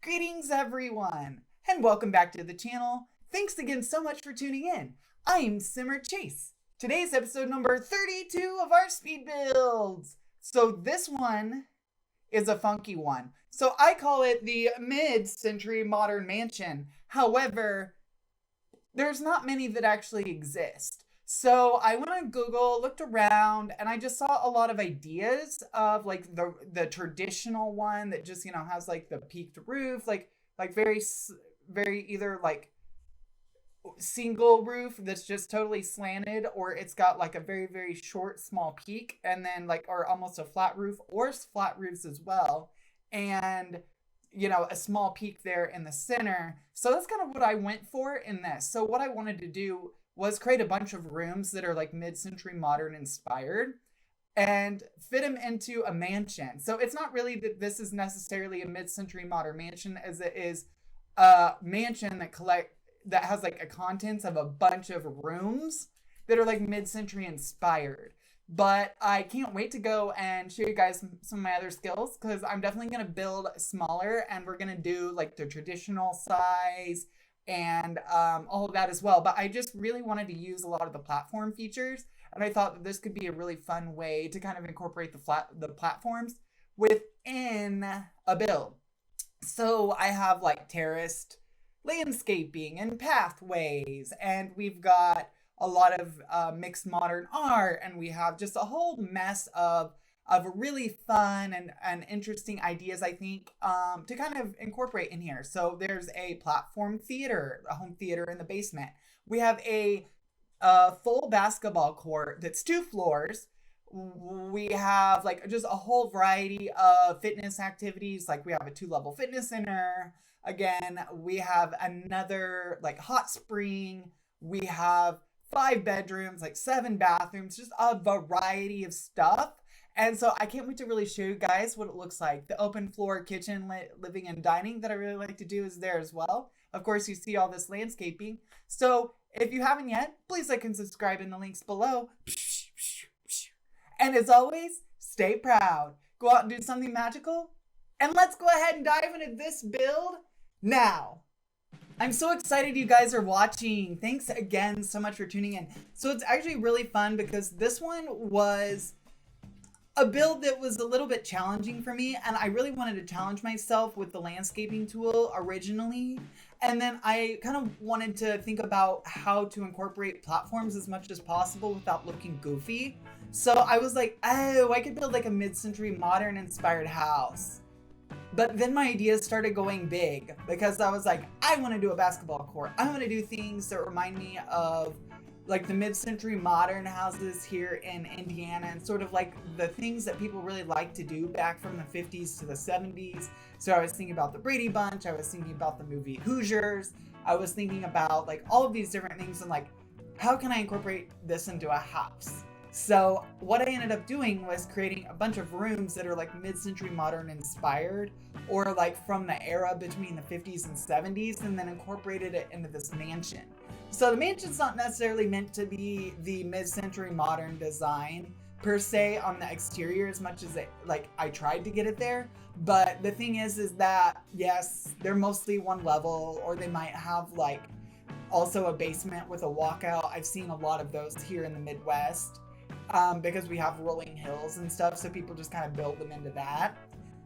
Greetings everyone, and welcome back to the channel. Thanks again so much for tuning in. I'm Simmer Chase. Today's episode number 32 of our speed builds. So this one is a funky one. So I call it the mid-century modern mansion. However, there's not many that actually exist. So I went on Google, looked around, and I just saw a lot of ideas of like the traditional one that just, has like the peaked roof, like very either like single roof that's just totally slanted, or it's got like a very, very short, small peak, and then like, or almost a flat roof, or flat roofs as well. And a small peak there in the center. So that's kind of what I went for in this. So what I wanted to do was create a bunch of rooms that are like mid-century modern inspired and fit them into a mansion. So it's not really that this is necessarily a mid-century modern mansion, as it is a mansion that has like a contents of a bunch of rooms that are like mid-century inspired. But I can't wait to go and show you guys some of my other skills, because I'm definitely going to build smaller, and we're going to do like the traditional size and all of that as well. But I just really wanted to use a lot of the platform features, and I thought that this could be a really fun way to kind of incorporate the platforms within a build. So I have like terraced landscaping and pathways, and we've got a lot of mixed modern art, and we have just a whole mess of really fun and interesting ideas, I think, to kind of incorporate in here. So there's a platform theater, a home theater in the basement. We have a full basketball court that's 2 floors. We have like just a whole variety of fitness activities. Like we have a 2-level fitness center. Again, we have another like hot spring. We have 5 bedrooms, like 7 bathrooms, just a variety of stuff. And so I can't wait to really show you guys what it looks like. The open floor kitchen, living and dining that I really like to do is there as well. Of course, you see all this landscaping. So if you haven't yet, please like and subscribe in the links below. And as always, stay proud. Go out and do something magical. And let's go ahead and dive into this build now. I'm so excited you guys are watching. Thanks again so much for tuning in. So it's actually really fun because this one was a build that was a little bit challenging for me, and I really wanted to challenge myself with the landscaping tool originally. And then I kind of wanted to think about how to incorporate platforms as much as possible without looking goofy. So I was like, oh, I could build like a mid-century modern inspired house. But then my ideas started going big, because I was like, I want to do a basketball court. I want to do things that remind me of like the mid-century modern houses here in Indiana, and sort of like the things that people really like to do back from the 50s to the 70s. So I was thinking about the Brady Bunch. I was thinking about the movie Hoosiers. I was thinking about like all of these different things, and like, how can I incorporate this into a house? So what I ended up doing was creating a bunch of rooms that are like mid-century modern inspired, or like from the era between the 50s and 70s, and then incorporated it into this mansion. So the mansion's not necessarily meant to be the mid-century modern design per se on the exterior, as much as I tried to get it there. But the thing is that yes, they're mostly one level, or they might have like also a basement with a walkout. I've seen a lot of those here in the Midwest. Because we have rolling hills and stuff, so people just kind of build them into that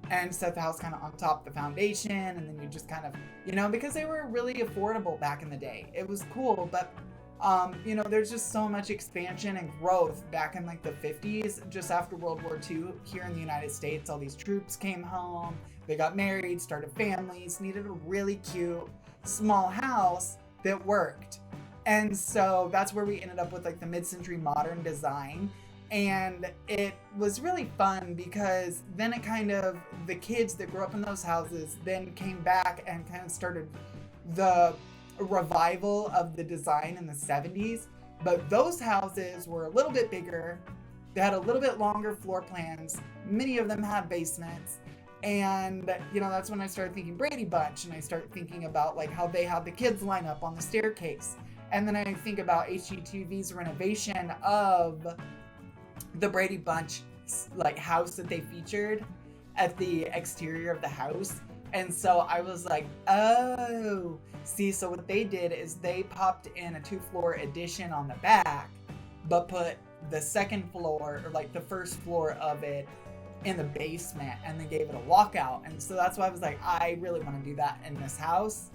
and set the house kind of on top of the foundation, and then you just kind of, because they were really affordable back in the day. It was cool, but there's just so much expansion and growth back in like the 50s, just after World War II here in the United States. All these troops came home, they got married, started families, needed a really cute small house that worked. And so that's where we ended up with like the mid-century modern design. And it was really fun, because then it kind of, the kids that grew up in those houses then came back and kind of started the revival of the design in the 70s. But those houses were a little bit bigger. They had a little bit longer floor plans. Many of them had basements. And, that's when I started thinking Brady Bunch, and I started thinking about like how they had the kids line up on the staircase. And then I think about HGTV's renovation of the Brady Bunch like house that they featured at the exterior of the house. And so I was like, oh, see, so what they did is they popped in a 2-floor addition on the back, but put the second floor, or like the first floor of it, in the basement, and then gave it a walkout. And so that's why I was like, I really want to do that in this house.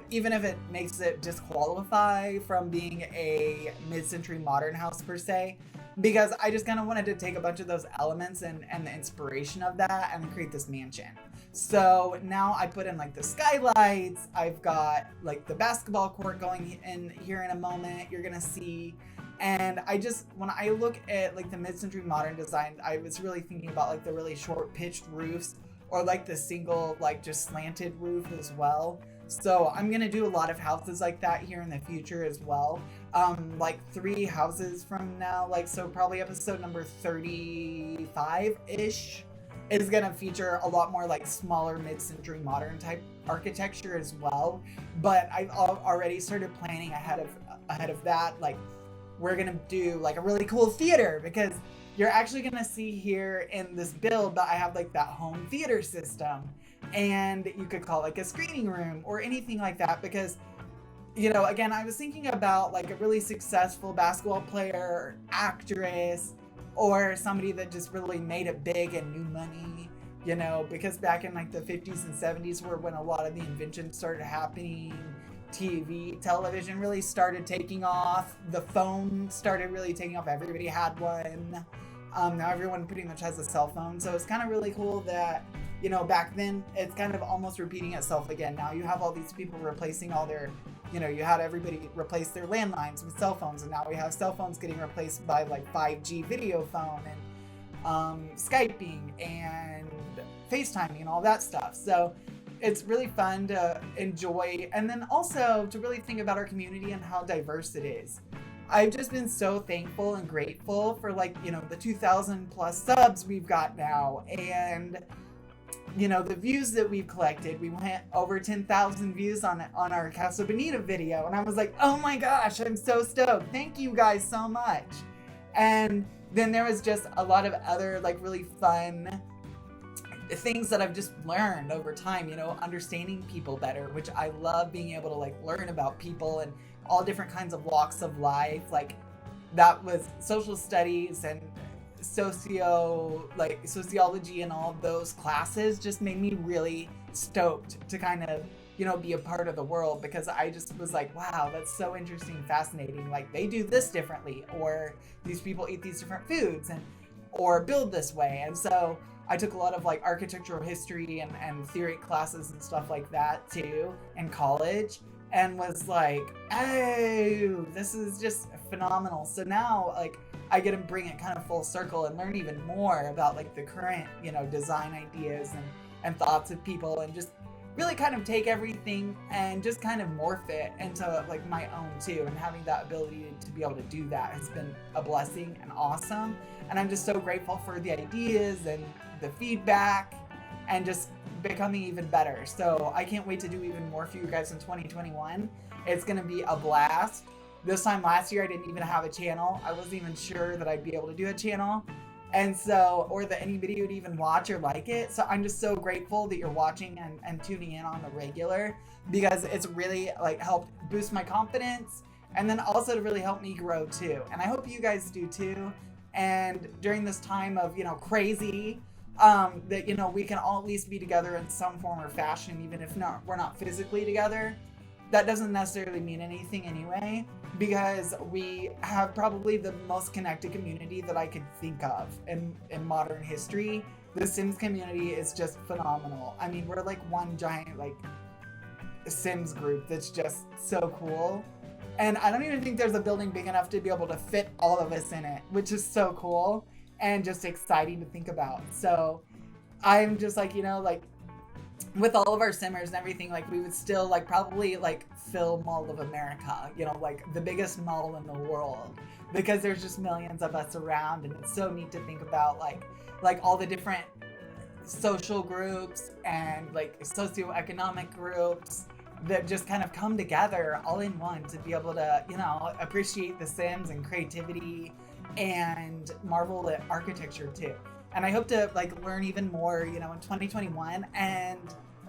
Even if it makes it disqualify from being a mid-century modern house per se, because I just kind of wanted to take a bunch of those elements and the inspiration of that and create this mansion. So now I put in like the skylights, I've got like the basketball court going in here in a moment, you're gonna see. And I just, when I look at like the mid-century modern design, I was really thinking about like the really short pitched roofs, or like the single like just slanted roof as well. So I'm gonna do a lot of houses like that here in the future as well. Like 3 houses from now, like, so probably episode number 35-ish is gonna feature a lot more like smaller mid-century modern type architecture as well. But I've already started planning ahead of that. Like, we're gonna do like a really cool theater, because you're actually gonna see here in this build that I have like that home theater system, and you could call it like a screening room or anything like that, because, you know, again, I was thinking about like a really successful basketball player, actress, or somebody that just really made it big and knew money, you know, because back in like the 50s and 70s were when a lot of the inventions started happening. Television really started taking off. The phone started really taking off. Everybody had one. Now everyone pretty much has a cell phone. So it's kind of really cool that, you know, back then it's kind of almost repeating itself again. Now you have all these people replacing all their, you know, you had everybody replace their landlines with cell phones, and now we have cell phones getting replaced by like 5G video phone and Skyping and FaceTiming and all that stuff. So it's really fun to enjoy, and then also to really think about our community and how diverse it is. I've just been so thankful and grateful for, like, you know, the 2,000 plus subs we've got now, and, you know, the views that we've collected. We went over 10,000 views on our Casa Bonita video, and I was like, oh my gosh, I'm so stoked. Thank you guys so much. And then there was just a lot of other like really fun things that I've just learned over time, you know, understanding people better, which I love, being able to like learn about people and all different kinds of walks of life. Like, that was social studies and sociology and all of those classes just made me really stoked to kind of, you know, be a part of the world, because I just was like, wow, that's so interesting, fascinating. Like, they do this differently, or these people eat these different foods, and or build this way. And so I took a lot of like architectural history and theory classes and stuff like that too in college, and was like, oh, this is just phenomenal. So now, like, I get to bring it kind of full circle and learn even more about like the current, you know, design ideas and thoughts of people, and just really kind of take everything and just kind of morph it into like my own too. And having that ability to be able to do that has been a blessing and awesome. And I'm just so grateful for the ideas and the feedback, and just becoming even better. So I can't wait to do even more for you guys in 2021. It's gonna be a blast. This time last year, I didn't even have a channel. I wasn't even sure that I'd be able to do a channel. And so, or that anybody would even watch or like it. So I'm just so grateful that you're watching and tuning in on the regular, because it's really like helped boost my confidence, and then also to really help me grow too. And I hope you guys do too. And during this time of, you know, crazy, that, you know, we can all at least be together in some form or fashion, even if we're not physically together. That doesn't necessarily mean anything anyway, because we have probably the most connected community that I could think of in modern history. The Sims community is just phenomenal. I mean, we're like one giant like Sims group that's just so cool. And I don't even think there's a building big enough to be able to fit all of us in it, which is so cool and just exciting to think about. So I'm just like, you know, like, with all of our simmers and everything, like, we would still like probably like fill Mall of America, you know, like the biggest mall in the world, because there's just millions of us around. And it's so neat to think about like all the different social groups and like socioeconomic groups that just kind of come together all in one to be able to, you know, appreciate the Sims and creativity and marvel at architecture too. And I hope to like learn even more, you know, in 2021 and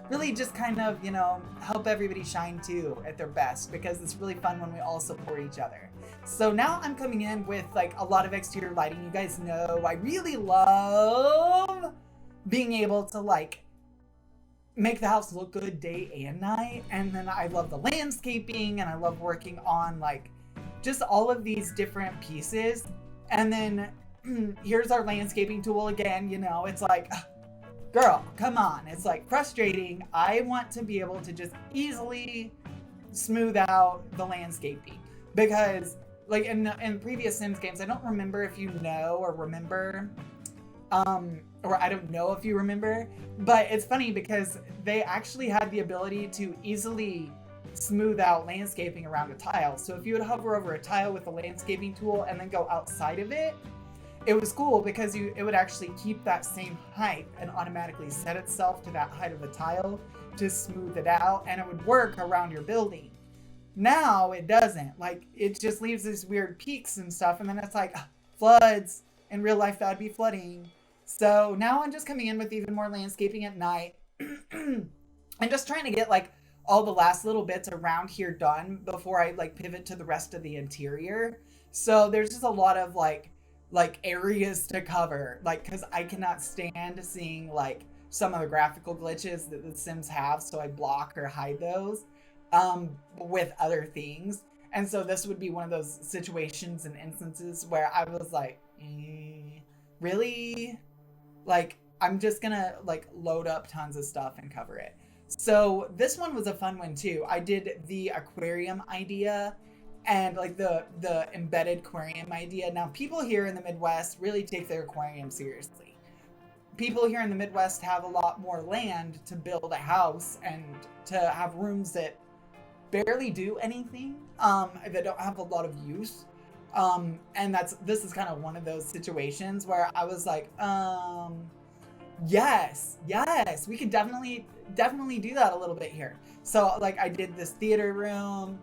really just kind of, you know, help everybody shine too at their best, because it's really fun when we all support each other. So now I'm coming in with like a lot of exterior lighting. You guys know I really love being able to like make the house look good day and night. And then I love the landscaping, and I love working on like just all of these different pieces. And then here's our landscaping tool again. You know, it's like, girl, come on. It's like frustrating. I want to be able to just easily smooth out the landscaping, because like in previous Sims games, I don't remember if you know or remember, or I don't know if you remember, but it's funny because they actually had the ability to easily smooth out landscaping around a tile. So if you would hover over a tile with the landscaping tool and then go outside of it, it was cool because it would actually keep that same height and automatically set itself to that height of the tile to smooth it out, and it would work around your building. Now it doesn't. Like, it just leaves these weird peaks and stuff, and then it's like floods. In real life, that would be flooding. So now I'm just coming in with even more landscaping at night and just trying to get like all the last little bits around here done before I like pivot to the rest of the interior. So there's just a lot of like areas to cover, like, because I cannot stand seeing like some of the graphical glitches that the Sims have, so I block or hide those with other things. And so this would be one of those situations and instances where I was like, really? Like, I'm just gonna like load up tons of stuff and cover it. So this one was a fun one too. I did the aquarium idea and like the embedded aquarium idea. Now, people here in the Midwest really take their aquarium seriously. People here in the Midwest have a lot more land to build a house and to have rooms that barely do anything, that don't have a lot of use. And this is kind of one of those situations where I was like, yes, we could definitely do that a little bit here. So like I did this theater room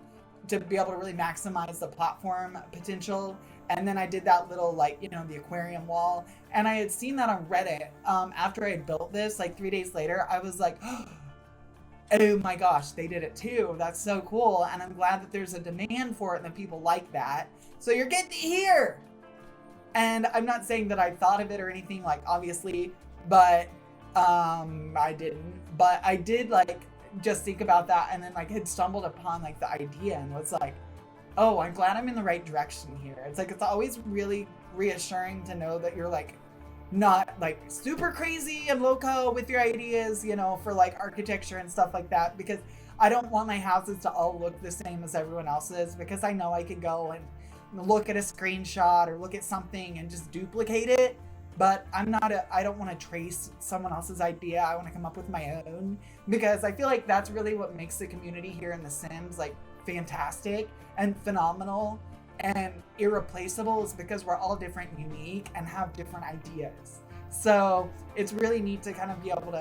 to be able to really maximize the platform potential. And then I did that little, like, you know, the aquarium wall. And I had seen that on Reddit. After I had built this, like 3 days later, I was like, oh my gosh, they did it too. That's so cool. And I'm glad that there's a demand for it and that people like that. So you're getting to hear. And I'm not saying that I thought of it or anything, like, obviously, but I didn't. But I did, like, just think about that, and then like had stumbled upon like the idea and was like, oh, I'm glad I'm in the right direction here. It's like, it's always really reassuring to know that you're like not like super crazy and loco with your ideas, you know, for like architecture and stuff like that, because I don't want my houses to all look the same as everyone else's, because I know I could go and look at a screenshot or look at something and just duplicate it. But I don't want to trace someone else's idea. I want to come up with my own, because I feel like that's really what makes the community here in The Sims like fantastic and phenomenal and irreplaceable, is because we're all different and unique and have different ideas. So it's really neat to kind of be able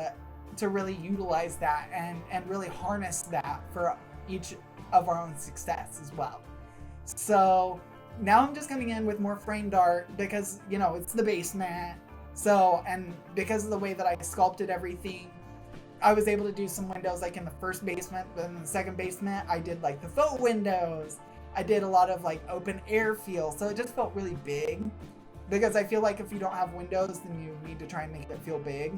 to really utilize that and really harness that for each of our own success as well. So now I'm just coming in with more framed art because, you know, it's the basement. So, and because of the way that I sculpted everything, I was able to do some windows like in the first basement, but in the second basement, I did like the faux windows. I did a lot of like open air feel. So it just felt really big, because I feel like if you don't have windows, then you need to try and make it feel big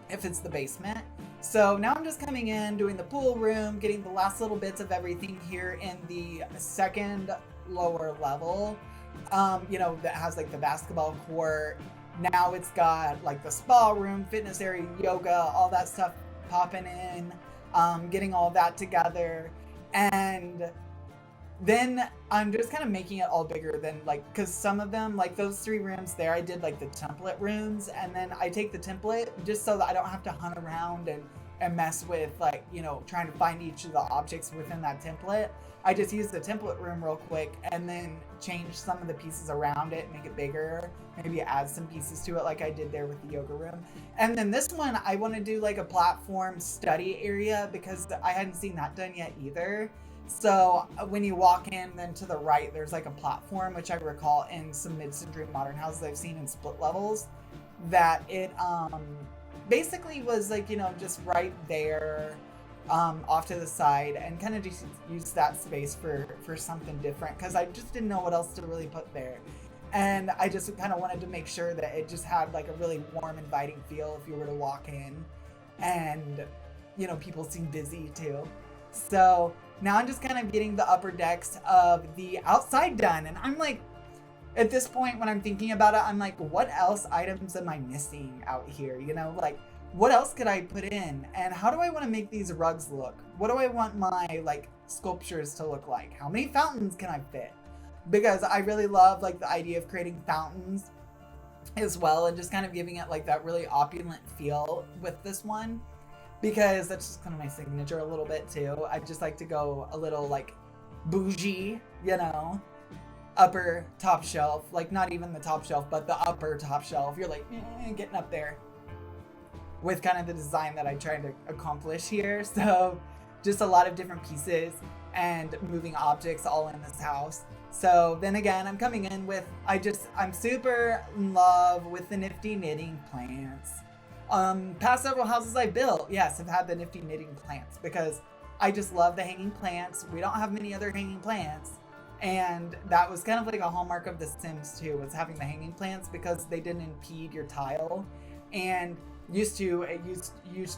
if it's the basement. So now I'm just coming in, doing the pool room, getting the last little bits of everything here in the second lower level, you know, that has like the basketball court. Now it's got like the spa room, fitness area, yoga, all that stuff popping in, getting all that together. And then I'm just kind of making it all bigger than like, because some of them, like those 3 rooms there, I did like the template rooms, and then I take the template just so that I don't have to hunt around and mess with like, you know, trying to find each of the objects within that template. I just use the template room real quick and then change some of the pieces around it, make it bigger, maybe add some pieces to it like I did there with the yoga room. And then this one, I want to do like a platform study area, because I hadn't seen that done yet either. So when you walk in, then to the right, there's like a platform, which I recall in some mid-century modern houses I've seen in split levels. that it basically was like, just right there off to the side, and kind of just use that space for something different, because I just didn't know what else to really put there. And I just kind of wanted to make sure that it just had like a really warm, inviting feel if you were to walk in. And, people seem busy too. So now I'm just kind of getting the upper decks of the outside done. And I'm like, at this point, when I'm thinking about it, I'm like, what else items am I missing out here? Like, what else could I put in? And how do I want to make these rugs look? What do I want my like sculptures to look like? How many fountains can I fit? Because I really love like the idea of creating fountains as well, and just kind of giving it like that really opulent feel with this one, because that's just kind of my signature a little bit too. I just like to go a little like bougie, upper top shelf, like not even the top shelf, but the upper top shelf. You're like getting up there with kind of the design that I tried to accomplish here. So just a lot of different pieces and moving objects all in this house. So then again, I'm coming in with, I'm super in love with the nifty knitting plants. Past several houses I built, yes, I've had the nifty knitting plants, because I just love the hanging plants. We don't have many other hanging plants. And that was kind of like a hallmark of The Sims too, was having the hanging plants, because they didn't impede your tile. And used to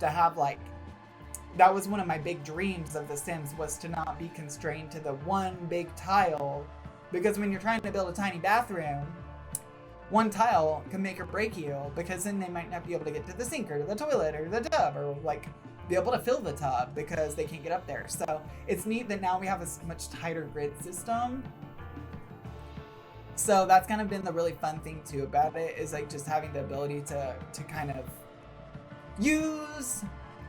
have like, that was one of my big dreams of The Sims, was to not be constrained to the one big tile. Because when you're trying to build a tiny bathroom, one tile can make or break you, because then they might not be able to get to the sink or to the toilet or the tub, or like be able to fill the tub because they can't get up there. So it's neat that now we have a much tighter grid system. So that's kind of been the really fun thing too about it, is like just having the ability to kind of use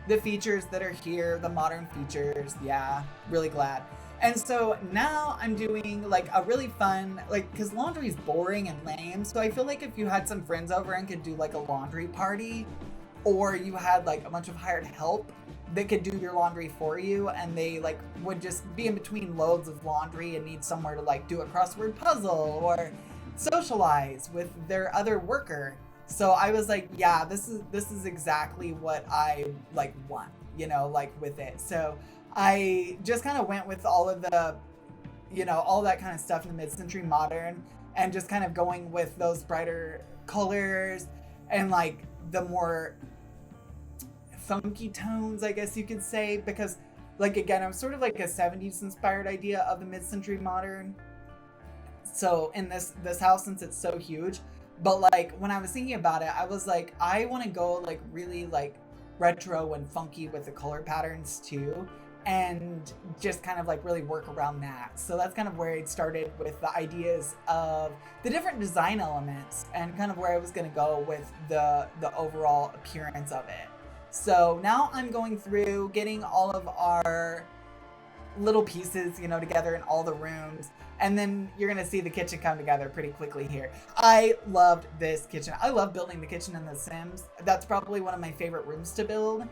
the features that are here, the modern features. Yeah, really glad. And so now I'm doing like a really fun, like, because laundry is boring and lame. So I feel like if you had some friends over and could do like a laundry party, or you had like a bunch of hired help that could do your laundry for you, and they like would just be in between loads of laundry and need somewhere to like do a crossword puzzle or socialize with their other worker. So I was like, yeah, this is exactly what I like want, like with it. So I just kind of went with all of the, all that kind of stuff in the mid-century modern, and just kind of going with those brighter colors and like the more funky tones, I guess you could say, because like, again, I'm sort of like a 70s inspired idea of the mid-century modern. So in this house, since it's so huge, but like when I was thinking about it, I was like, I want to go like really like retro and funky with the color patterns too, and just kind of like really work around that. So that's kind of where it started with the ideas of the different design elements, and kind of where I was going to go with the overall appearance of it. So now I'm going through getting all of our little pieces, together in all the rooms. And then you're going to see the kitchen come together pretty quickly here. I loved this kitchen. I love building the kitchen in The Sims. That's probably one of my favorite rooms to build.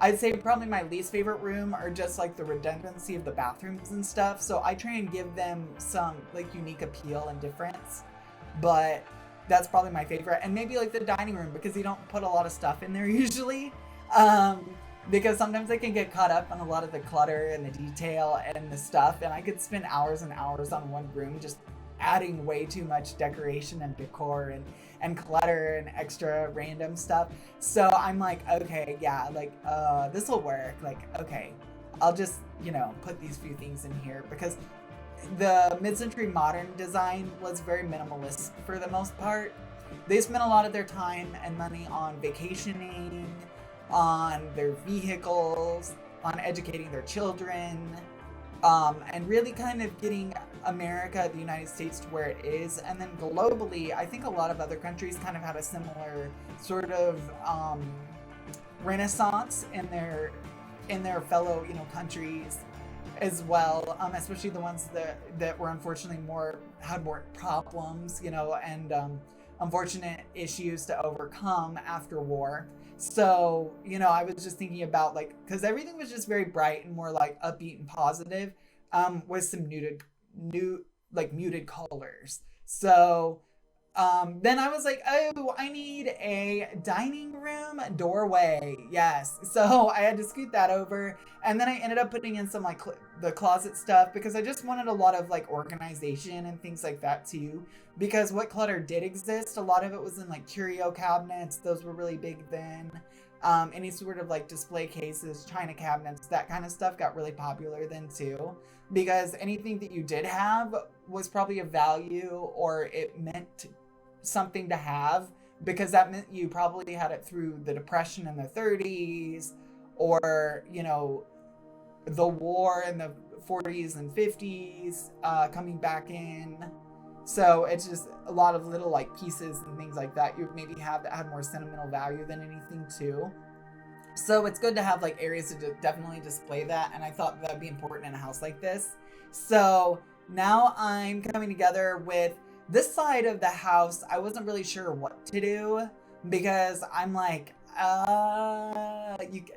I'd say probably my least favorite room are just like the redundancy of the bathrooms and stuff. So I try and give them some like unique appeal and difference. But that's probably my favorite. And maybe like the dining room, because you don't put a lot of stuff in there usually. Because sometimes I can get caught up on a lot of the clutter and the detail and the stuff, and I could spend hours and hours on one room just adding way too much decoration and decor and clutter and extra random stuff. So I'm like, okay, yeah, like this will work. Like, okay, I'll just, put these few things in here, because the mid-century modern design was very minimalist for the most part. They spent a lot of their time and money on vacationing, on their vehicles, on educating their children, and really kind of getting America, the United States, to where it is. And then globally, I think a lot of other countries kind of had a similar sort of renaissance in their fellow, countries as well, especially the ones that were unfortunately had more problems, and unfortunate issues to overcome after war. So, I was just thinking about like, because everything was just very bright and more like upbeat and positive, with some muted colors. So then I was like, oh, I need a dining room doorway. Yes. So I had to scoot that over. And then I ended up putting in some like the closet stuff because I just wanted a lot of like organization and things like that too. Because what clutter did exist, a lot of it was in like curio cabinets. Those were really big then. Any sort of like display cases, china cabinets, that kind of stuff got really popular then too. Because anything that you did have was probably of value, or it meant something to have, because that meant you probably had it through the Depression in the 30s, or, you know, the war in the 40s and 50s coming back in. So it's just a lot of little like pieces and things like that you maybe have that had more sentimental value than anything too. So it's good to have like areas to definitely display that, and I thought that'd be important in a house like this. So now I'm coming together with this side of the house. I wasn't really sure what to do because I'm like,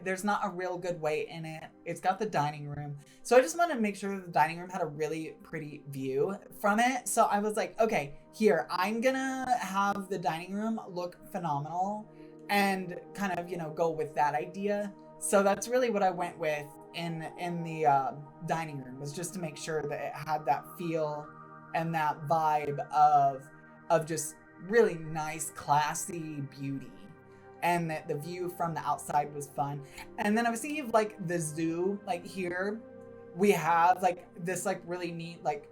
there's not a real good way in it. It's got the dining room. So I just wanted to make sure that the dining room had a really pretty view from it. So I was like, okay, here, I'm gonna have the dining room look phenomenal and kind of, you know, go with that idea. So that's really what I went with in the dining room, was just to make sure that it had that feel and that vibe of just really nice, classy beauty, and that the view from the outside was fun. And then I was thinking of like the zoo. Like here we have like this like really neat, like,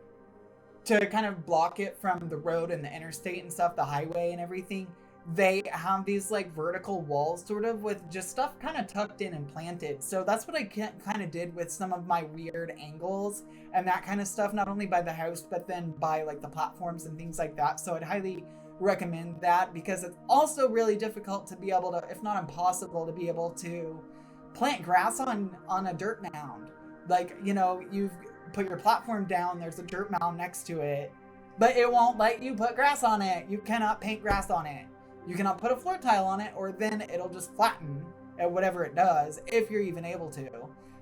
to kind of block it from the road and the interstate and stuff, the highway and everything, they have these like vertical walls sort of with just stuff kind of tucked in and planted. So that's what I kind of did with some of my weird angles and that kind of stuff, not only by the house, but then by like the platforms and things like that. So I'd highly recommend that, because it's also really difficult to be able to, if not impossible, to be able to plant grass on a dirt mound. Like, you know, you've put your platform down, there's a dirt mound next to it, but it won't let you put grass on it. You cannot paint grass on it. You cannot put a floor tile on it, or then it'll just flatten at whatever it does, if you're even able to.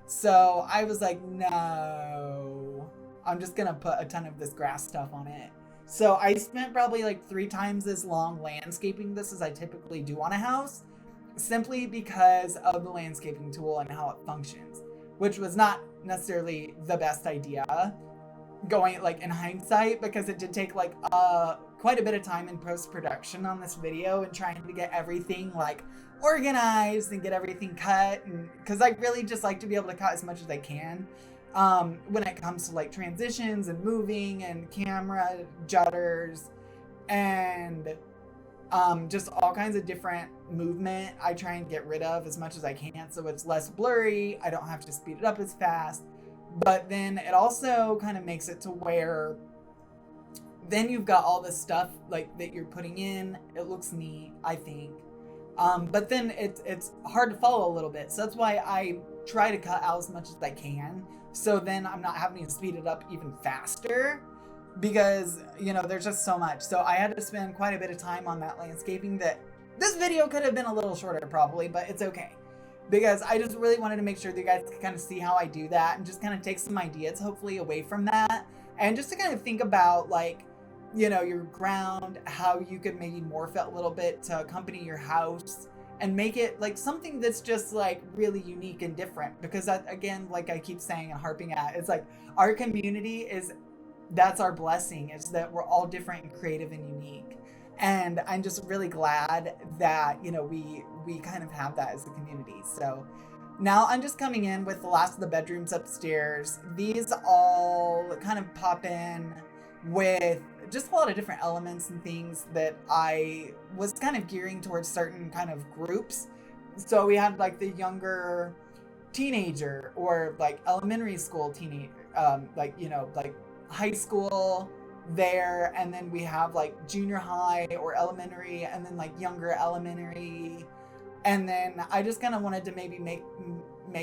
So I was like, no, I'm just gonna put a ton of this grass stuff on it. So I spent probably like 3 times as long landscaping this as I typically do on a house, simply because of the landscaping tool and how it functions, which was not necessarily the best idea going like in hindsight, because it did take like quite a bit of time in post-production on this video and trying to get everything like organized and get everything cut, and because I really just like to be able to cut as much as I can when it comes to like transitions and moving and camera jutters and just all kinds of different movement. I try and get rid of as much as I can so it's less blurry. I don't have to speed it up as fast. But then it also kind of makes it to where then you've got all this stuff like that you're putting in. It looks neat, I think. But then it's hard to follow a little bit. So that's why I try to cut out as much as I can. So then I'm not having to speed it up even faster, because, you know, there's just so much. So I had to spend quite a bit of time on that landscaping that this video could have been a little shorter probably, but it's okay. Because I just really wanted to make sure that you guys could kind of see how I do that and just kind of take some ideas hopefully away from that. And just to kind of think about like, you know, your ground, how you could maybe morph it a little bit to accompany your house and make it like something that's just like really unique and different. Because that, again, like I keep saying and harping at, it's like our community that's our blessing, is that we're all different and creative and unique. And I'm just really glad that, you know, we kind of have that as a community. So now I'm just coming in with the last of the bedrooms upstairs. These all kind of pop in with just a lot of different elements and things that I was kind of gearing towards certain kind of groups. So we had like the younger teenager, or like elementary school teenager, like, you know, like high school there, and then we have like junior high or elementary, and then like younger elementary, and then I just kind of wanted to maybe make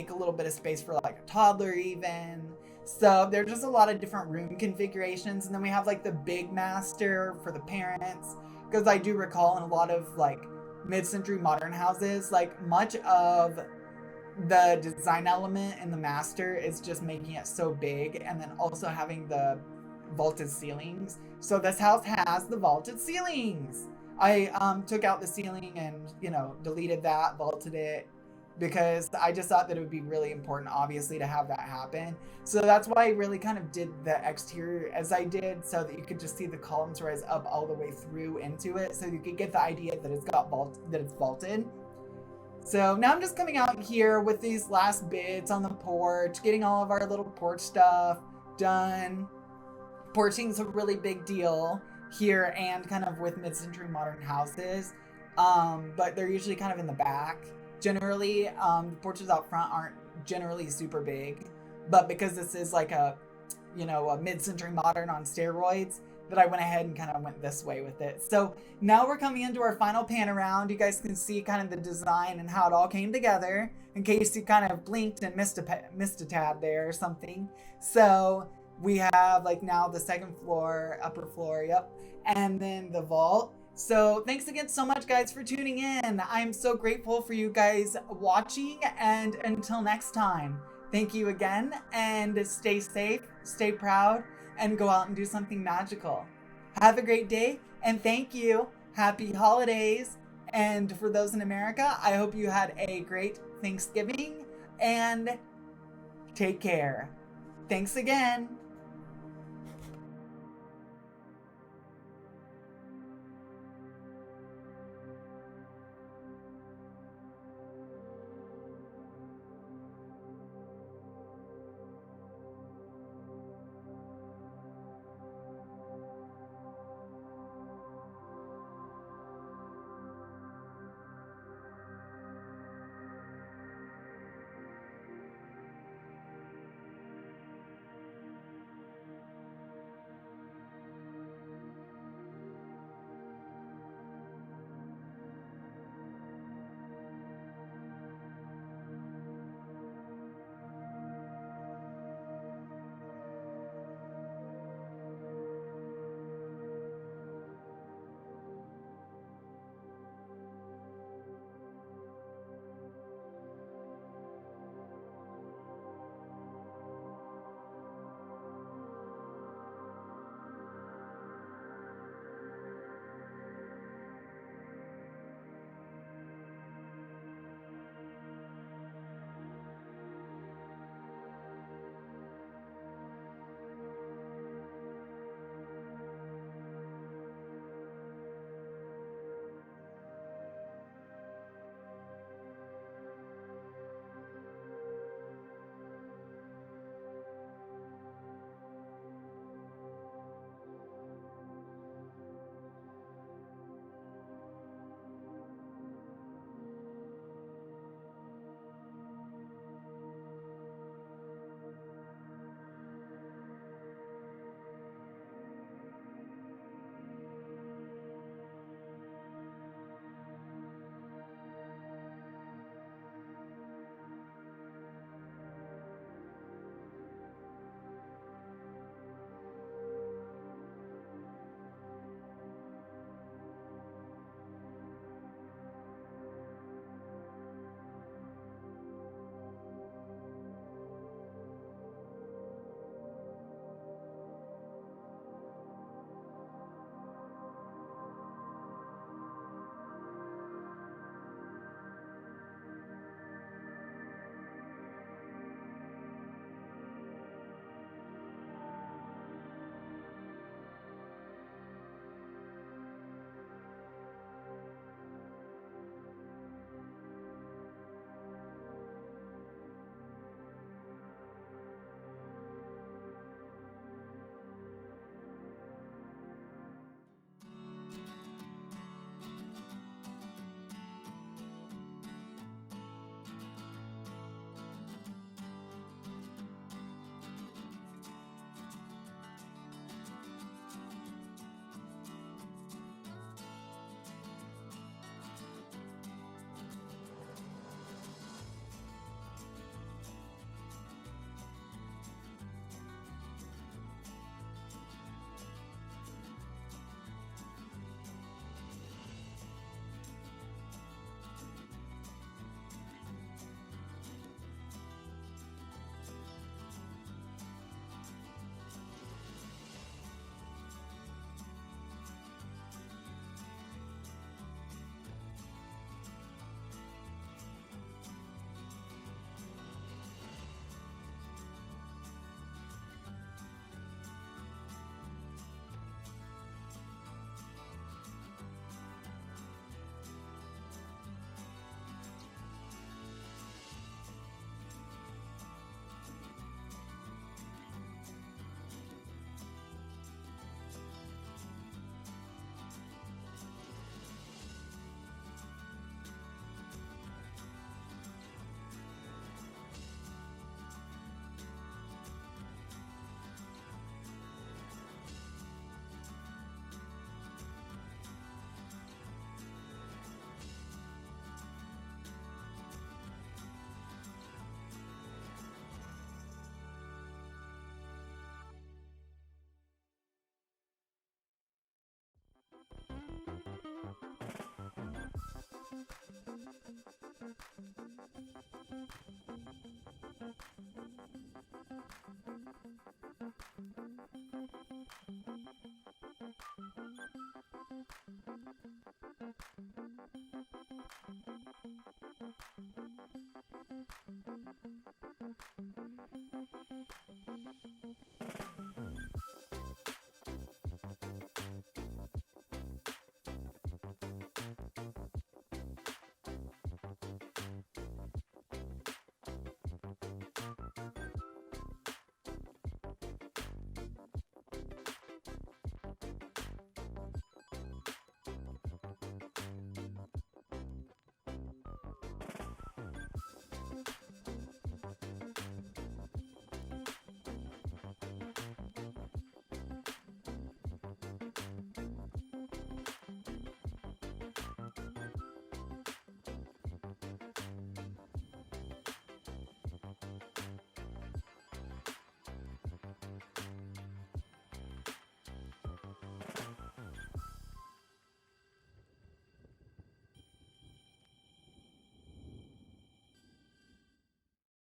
a little bit of space for like a toddler even. So there's just a lot of different room configurations. And then we have like the big master for the parents, because I do recall in a lot of like mid-century modern houses, like much of the design element in the master is just making it so big, and then also having the vaulted ceilings. So this house has the vaulted ceilings. I took out the ceiling and, you know, deleted that, vaulted it, because I just thought that it would be really important, obviously, to have that happen. So that's why I really kind of did the exterior as I did, so that you could just see the columns rise up all the way through into it, so you could get the idea that it's vaulted. So now I'm just coming out here with these last bits on the porch, getting all of our little porch stuff done. Porching's a really big deal here and kind of with mid-century modern houses, but they're usually kind of in the back. Generally, the porches out front aren't generally super big, but because this is like a, you know, a mid-century modern on steroids, that I went ahead and kind of went this way with it. So now we're coming into our final pan around. You guys can see kind of the design and how it all came together, in case you kind of blinked and missed a tab there or something. So we have like now the second floor, upper floor, yep, and then the vault. So thanks again so much, guys, for tuning in. I'm so grateful for you guys watching, and until next time, thank you again, and stay safe, stay proud, and go out and do something magical. Have a great day, and thank you. Happy holidays. And for those in America, I hope you had a great Thanksgiving, and take care. Thanks again.